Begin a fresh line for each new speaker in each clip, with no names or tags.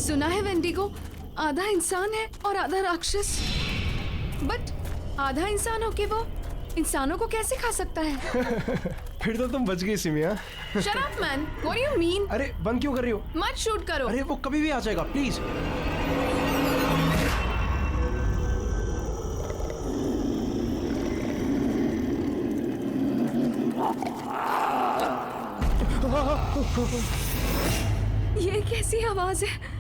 सुना है वेंडिगो आधा इंसान है और आधा राक्षस, बट आधा इंसान होके वो इंसानों को कैसे खा सकता है?
फिर तो तुम बच गई सिमिया।
Shut up man, what do you mean?
अरे बंद क्यों कर रही हो?
मत शूट करो।
अरे वो कभी भी आ जाएगा, प्लीज।
ये कैसी आवाज है?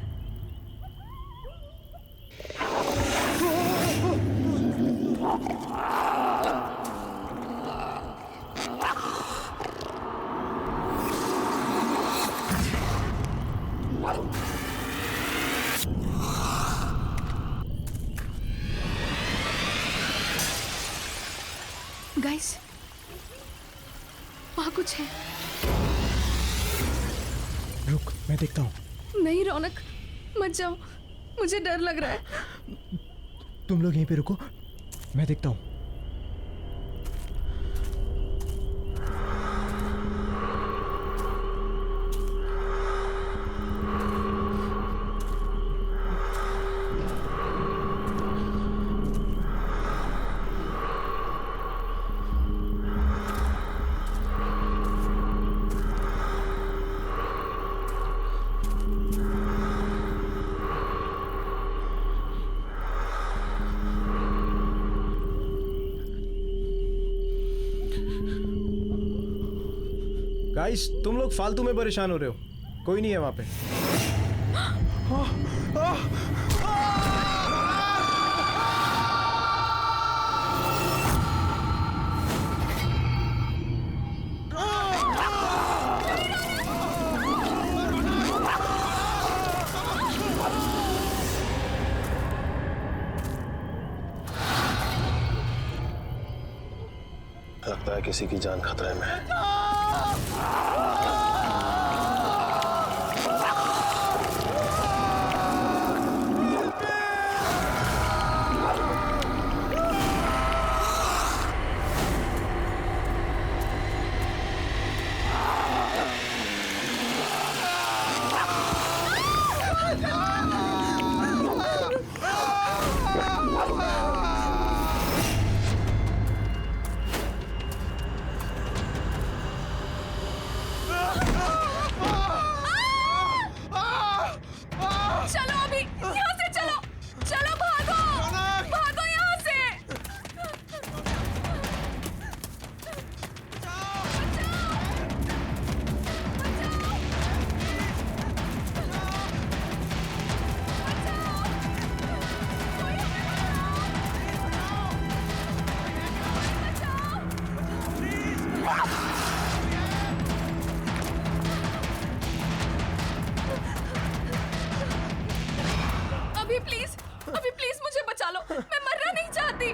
गाइस, वहां कुछ है।
रुक, मैं देखता हूँ।
नहीं रौनक, मत जाओ, मुझे डर लग रहा है।
तुम लोग यहीं पे रुको, मैं देखता हूँ। गाइस, तुम लोग फालतू में परेशान हो रहे हो, कोई नहीं है वहां पे।
लगता है किसी की जान खतरे में है।
अभी प्लीज मुझे बचा लो, मैं मरना नहीं चाहती।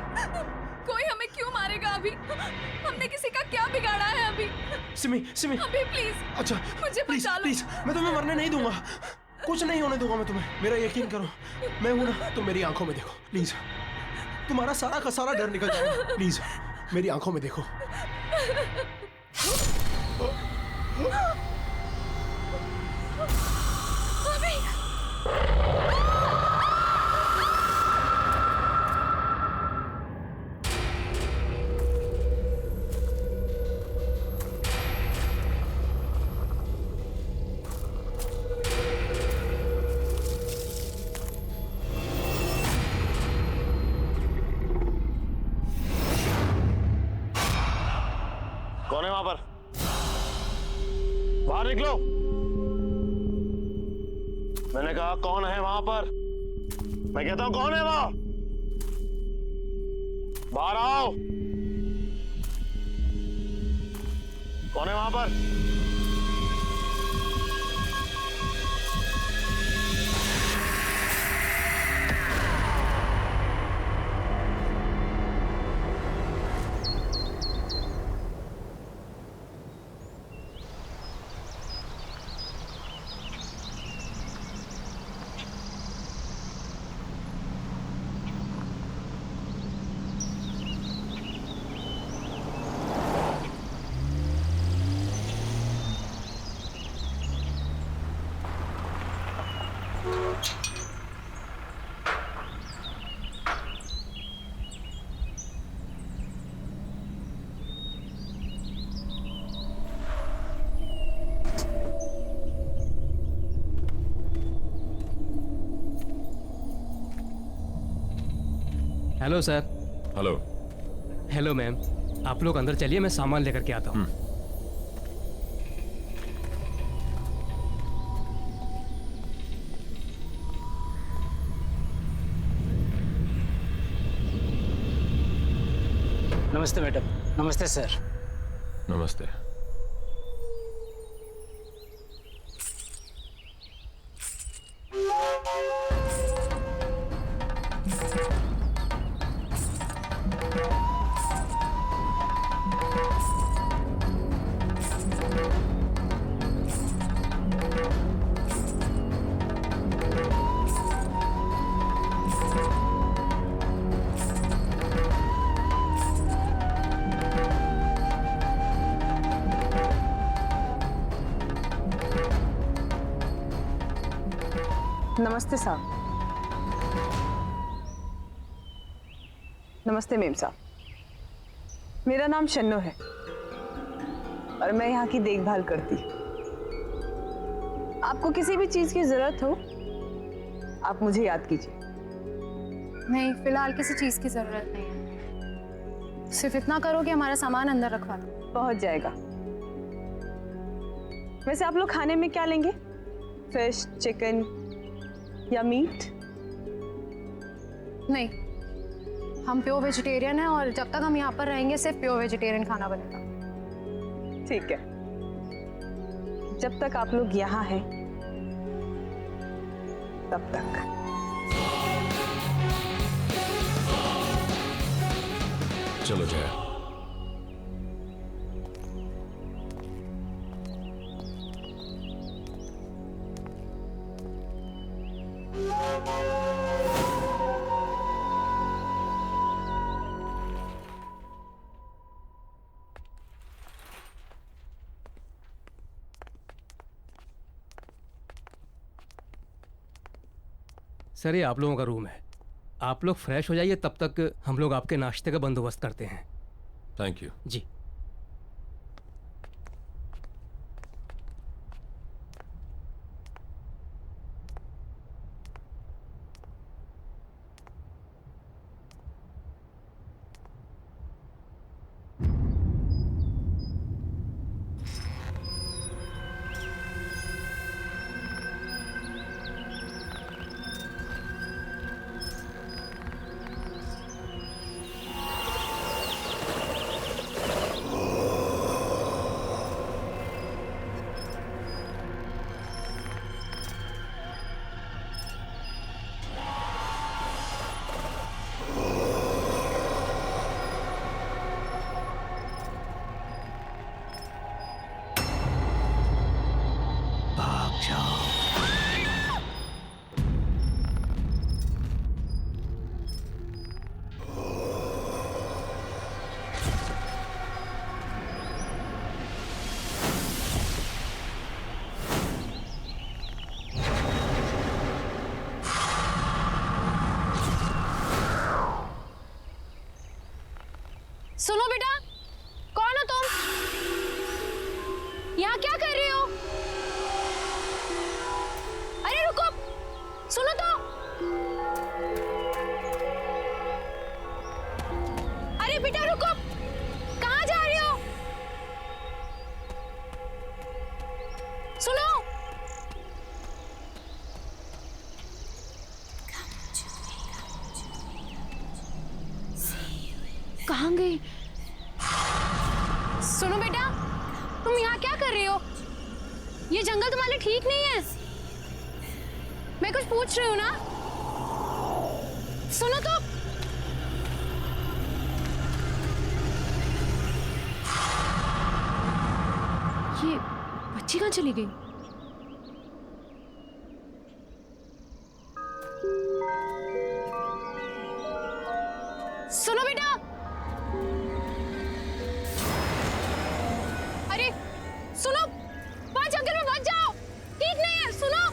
कोई हमें क्यों मारेगा अभी? हमने किसी का क्या बिगाड़ा है अभी?
सिमी, सिमी,
अभी प्लीज,
अच्छा
मुझे बचा लो।
प्लीज, मैं तुम्हें मरने नहीं दूंगा, कुछ नहीं होने दूंगा मैं तुम्हें, मेरा यकीन करो। मैं हूं ना, तुम मेरी आंखों में देखो प्लीज, तुम्हारा सारा का सारा डर निकल जाएगा। प्लीज मेरी आंखों में देखो।
कौन है वहां पर? बाहर निकलो। मैंने कहा कौन है वहां पर? मैं कहता हूं कौन है वहां? बाहर आओ। कौन है वहां पर?
Hello sir.
Hello.
Hello ma'am, आप लोग अंदर चलिए, मैं सामान लेकर के आता हूँ।
नमस्ते मैडम। नमस्ते सर।
नमस्ते।
नमस्ते साहब। नमस्ते मेम साहब, मेरा नाम शन्नो है और मैं यहाँ की देखभाल करती हूँ। आपको किसी भी चीज की जरूरत हो आप मुझे याद कीजिए।
नहीं, फिलहाल किसी चीज की जरूरत नहीं है। सिर्फ इतना करो कि हमारा सामान अंदर रखवा दो।
पहुंच जाएगा। वैसे आप लोग खाने में क्या लेंगे? फिश, चिकन या मीट?
नहीं, हम प्योर वेजिटेरियन हैं और जब तक हम यहाँ पर रहेंगे सिर्फ प्योर वेजिटेरियन खाना बनेगा।
ठीक है, जब तक आप लोग यहाँ हैं तब तक।
चलो जया।
सर, ये आप लोगों का रूम है। आप लोग फ्रेश हो जाइए, तब तक हम लोग आपके नाश्ते का बंदोबस्त करते हैं।
Thank you.
जी।
सुनो बेटा, कौन हो तुम? यहाँ क्या कर रही हो? अरे रुको, सुनो तो। अरे बेटा रुको, कहाँ जा रही हो? सुनो। कहाँ गई? सुनो बेटा, तुम यहाँ क्या कर रही हो? ये जंगल तुम्हारे लिए ठीक नहीं है। मैं कुछ पूछ रही हूँ ना। सुनो तो। ये बच्ची कहाँ चली गई? सुनो बेटा। अरे सुनो, वहां जंगल में मत जाओ, ठीक नहीं है। सुनो।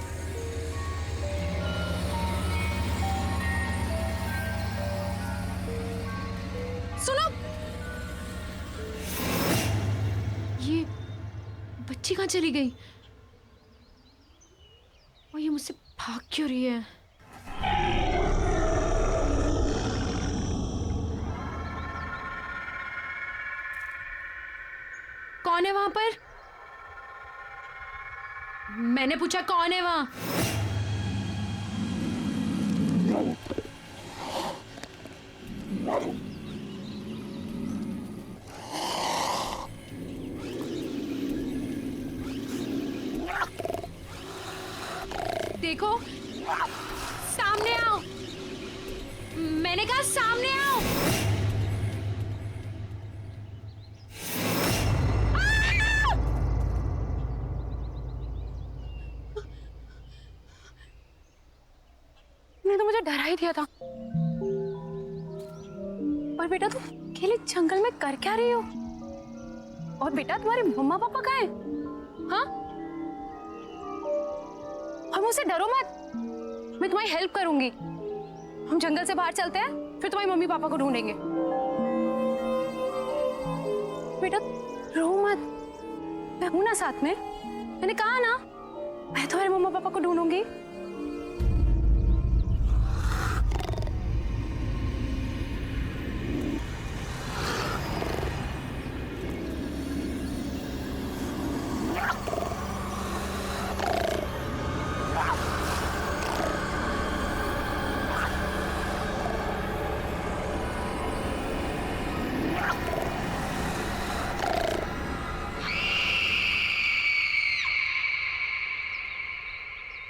बच्ची कहाँ चली गई? और ये मुझसे भाग क्यों रही है? कौन है वहां पर? मैंने पूछा कौन है वहां? देखो, सामने आओ। मैंने कहा सामने आओ।
तुमने तो मुझे डरा ही दिया था। और बेटा तुम अकेले जंगल में कर क्या रही हो? और बेटा तुम्हारे मम्मा पापा कहाँ हैं? हाँ? और मुझसे डरो मत, मैं तुम्हारी हेल्प करूंगी। हम जंगल से बाहर चलते हैं, फिर तुम्हारी मम्मी पापा को ढूंढेंगे। बेटा रो मत, मैं हूं ना साथ में। मैंने कहा ना, मैं तुम्हारे मम्मा पापा को ढूंढूंगी।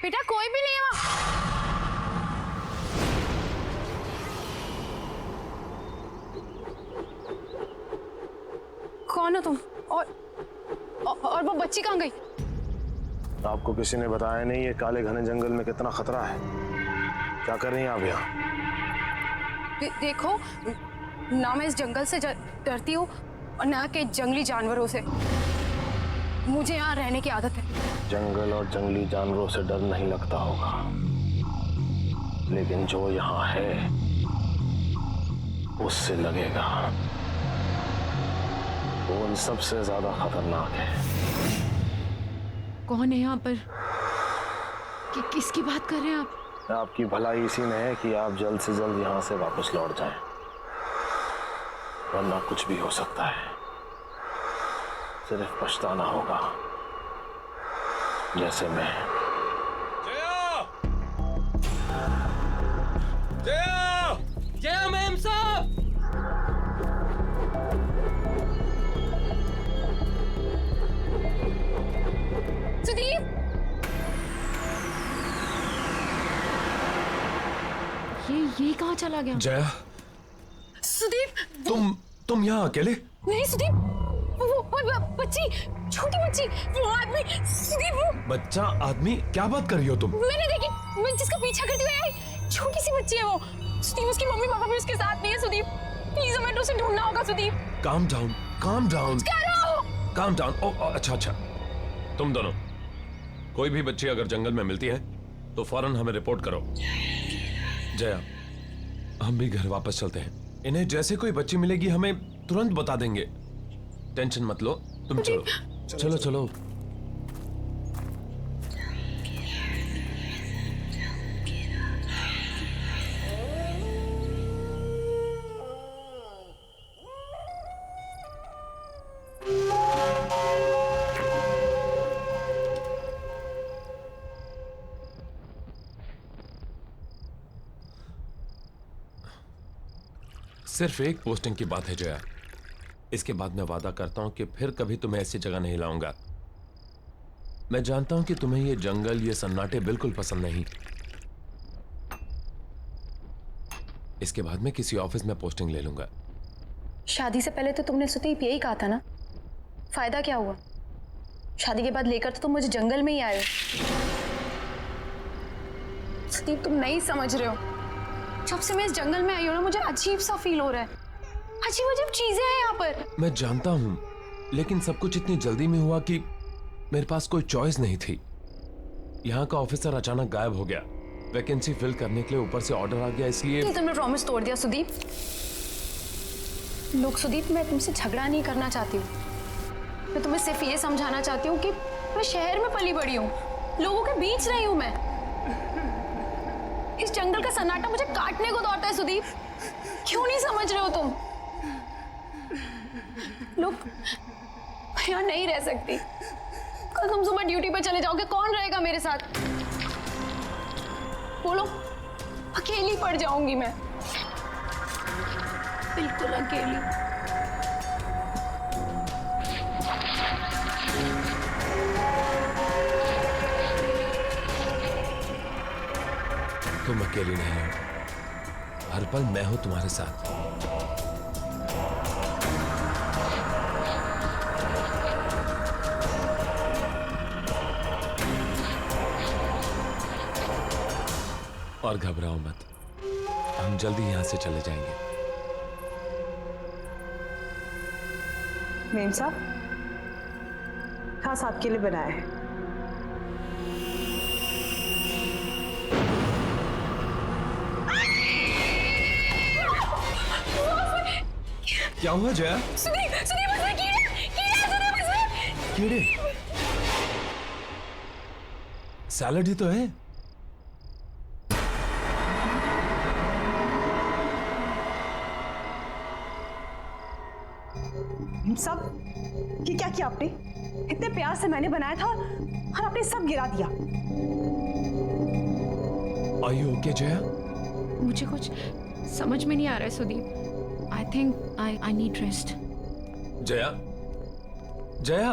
बेटा कोई भी नहीं है वहां। कौन हो तुम? और वो बच्ची कहाँ गई?
आपको किसी ने बताया नहीं ये काले घने जंगल में कितना खतरा है? क्या कर रही हैं आप यहाँ?
देखो ना, मैं इस जंगल से डरती हूँ और ना के जंगली जानवरों से। मुझे यहाँ रहने की आदत है।
जंगल और जंगली जानवरों से डर नहीं लगता होगा, लेकिन जो यहाँ है उससे लगेगा। वो उन सबसे ज्यादा खतरनाक है।
कौन है यहाँ पर? किसकी बात कर रहे हैं आप?
आपकी भलाई इसी में है कि आप जल्द से जल्द यहाँ से वापस लौट जाएं, वरना कुछ भी हो सकता है। सिर्फ पछताना होगा, जैसे मैं।
जया मैम साहब!
सुदीप!
ये कहाँ चला गया?
जया,
सुदीप!
तुम यहाँ अकेले?
नहीं सुदीप, वो बच्ची, छोटी बच्ची, वो आदमी, सुदीप वो
बच्चा आदमी? क्या बात कर रही हो तुम?
मैंने देखी, मैं जिसका पीछा करती हुई आई, छोटी सी बच्ची है वो। सुदीप उसकी मम्मी पापा भी उसके साथ नहीं है। सुदीप प्लीज हमें उसे ढूंढना होगा। Sudeep
calm down, calm down, calm down. ओ अच्छा अच्छा, तुम दोनों कोई भी बच्ची अगर जंगल में मिलती है तो फौरन हमें रिपोर्ट करो। जया, हम भी घर वापस चलते हैं। इन्हें जैसे कोई बच्ची मिलेगी हमें तुरंत बता देंगे। टेंशन मत लो, तुम चलो चलो चलो। सिर्फ एक पोस्टिंग की बात है जया, इसके बाद मैं वादा करता हूं कि फिर कभी तुम्हें ऐसी जगह नहीं लाऊंगा। मैं जानता हूं कि तुम्हें ये जंगल, ये सन्नाटे बिल्कुल पसंद नहीं। इसके बाद मैं किसी ऑफिस में पोस्टिंग ले लूंगा।
शादी से पहले तो तुमने सुदीप यही कहा था ना, फायदा क्या हुआ? शादी के बाद लेकर तो तुम मुझे जंगल में ही आए हो। सुदीप तुम नहीं समझ रहे हो, जब से मैं इस जंगल में आई हूं ना, मुझे अजीब सा फील हो रहा है। अजीब अजीब चीजें हैं यहाँ पर।
मैं जानता हूं, लेकिन सब कुछ इतनी जल्दी में हुआ कि मेरे पास कोई चॉइस नहीं थी। यहाँ का ऑफिसर अचानक गायब हो गया। वैकेंसी फिल करने के लिए ऊपर से ऑर्डर आ गया, इसलिए
तुमने प्रॉमिस तोड़ दिया सुदीप। लोग सुदीप, मैं तुमसे झगड़ा नहीं करना चाहती हूँ, मैं तुम्हें सिर्फ ये समझाना चाहती हूँ कि मैं शहर में पली बड़ी हूँ, लोगों के बीच रही हूँ मैं। इस जंगल का सन्नाटा मुझे काटने को दौड़ता है सुदीप। क्यों नहीं समझ रहे हो तुम? लोग, मैं यहाँ नहीं रह सकती। कल तुम सुबह ड्यूटी पे चले जाओगे, कौन रहेगा मेरे साथ? बोलो, अकेली पड़ जाऊंगी मैं, बिल्कुल अकेली।
तुम अकेली नहीं हो, हर पल मैं हूं तुम्हारे साथ। और घबराओ मत, हम जल्दी यहां से चले जाएंगे।
मेम साहब, खास आपके लिए बनाया है।
क्या हुआ जया?
सुदीप, सुदीप, उसमें कीड़े सुदीप, उसमें
कीड़े? सैलड ही तो है।
सब ये क्या किया आपने? इतने प्यार से मैंने बनाया था और आपने सब गिरा दिया।
Are you okay, Jaya?
मुझे कुछ समझ में नहीं आ रहा है Sudeep. I think I need rest.
Jaya, Jaya,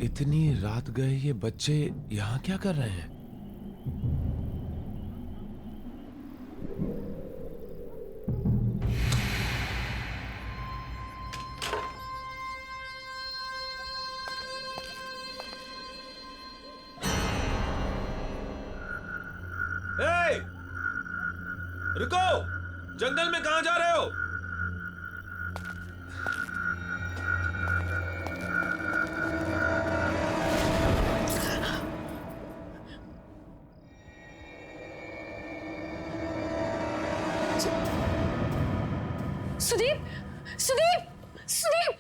इतनी रात गए ये बच्चे यहाँ क्या कर रहे हैं? रुको! जंगल में कहां जा रहे हो?
सुदीप सुदीप सुदीप